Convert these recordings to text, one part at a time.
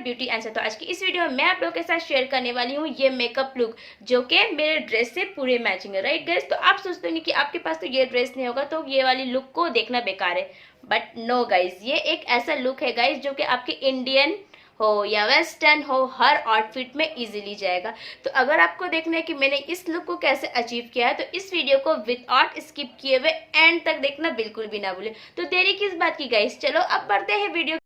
BeautyNShy। तो आज की इस वीडियो में मैं आप लोगों के साथ शेयर करने वाली हूँ ये मेकअप लुक जो कि मेरे ड्रेस से पूरे मैचिंग है, राइट गाइस। तो आप सोचते होंगे कि आपके पास तो ये ड्रेस नहीं होगा तो ये वाली लुक को देखना बेकार है, बट नो गाइज, ये एक ऐसा लुक है गाइज जो कि आपके इंडियन हो या वेस्टर्न हो, हर आउटफिट में इजीली जाएगा। तो अगर आपको देखना है कि मैंने इस लुक को कैसे अचीव किया है तो इस वीडियो को विदाउट स्किप किए हुए एंड तक देखना बिल्कुल भी ना भूले। तो देरी किस बात की गाइस, चलो अब बढ़ते हैं वीडियो।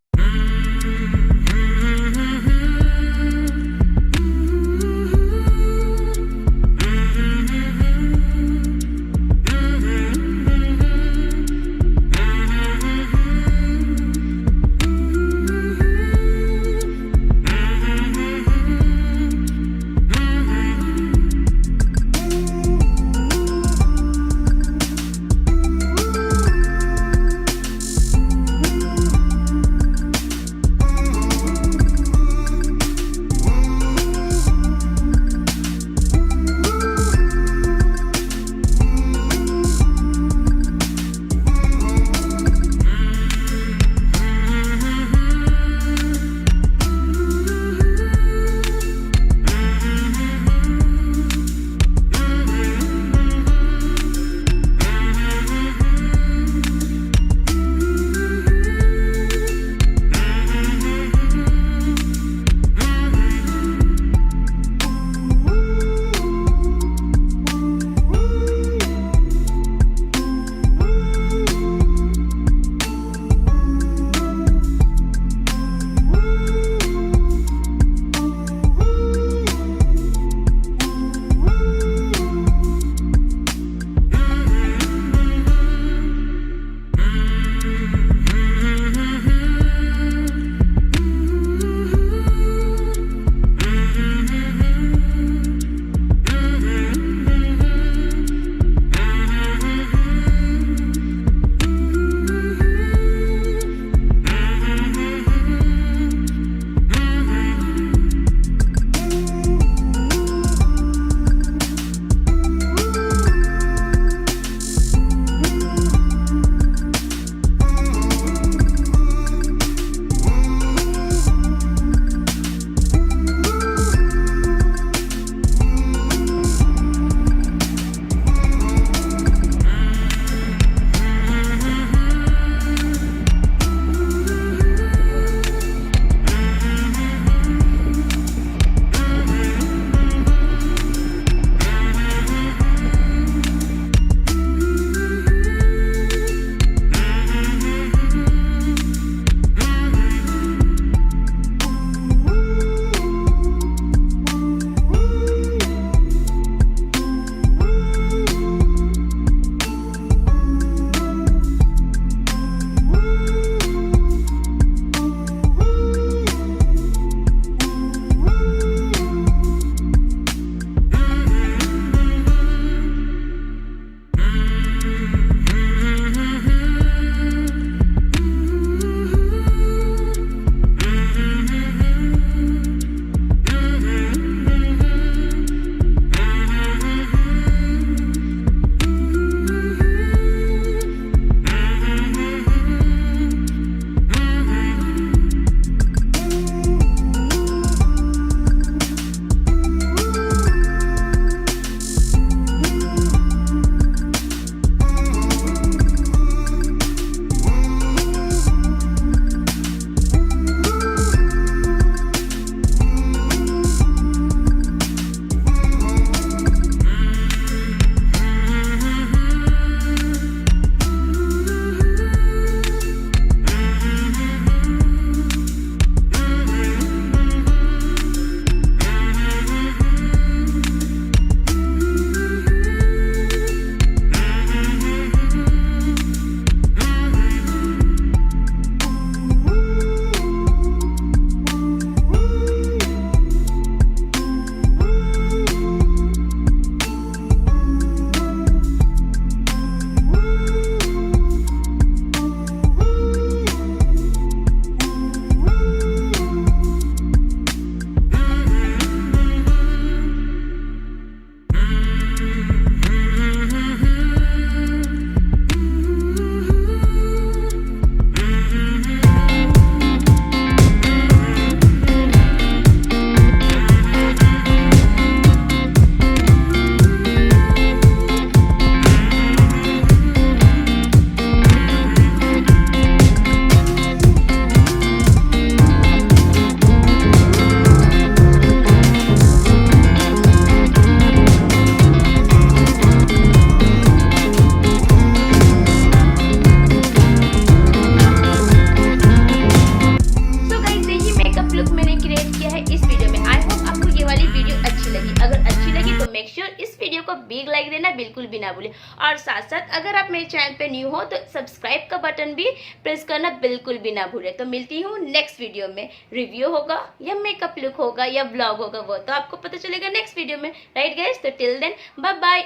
ना भूलें। और साथ साथ अगर आप मेरे चैनल पे न्यू हो तो सब्सक्राइब का बटन भी प्रेस करना बिल्कुल भी ना भूलें। तो मिलती हूँ नेक्स्ट वीडियो में, रिव्यू होगा या मेकअप लुक होगा या ब्लॉग होगा, वो तो आपको पता चलेगा नेक्स्ट वीडियो में, राइट गाइस। तो till then bye bye,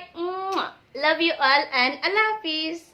love you all and अल्लाह हाफिज।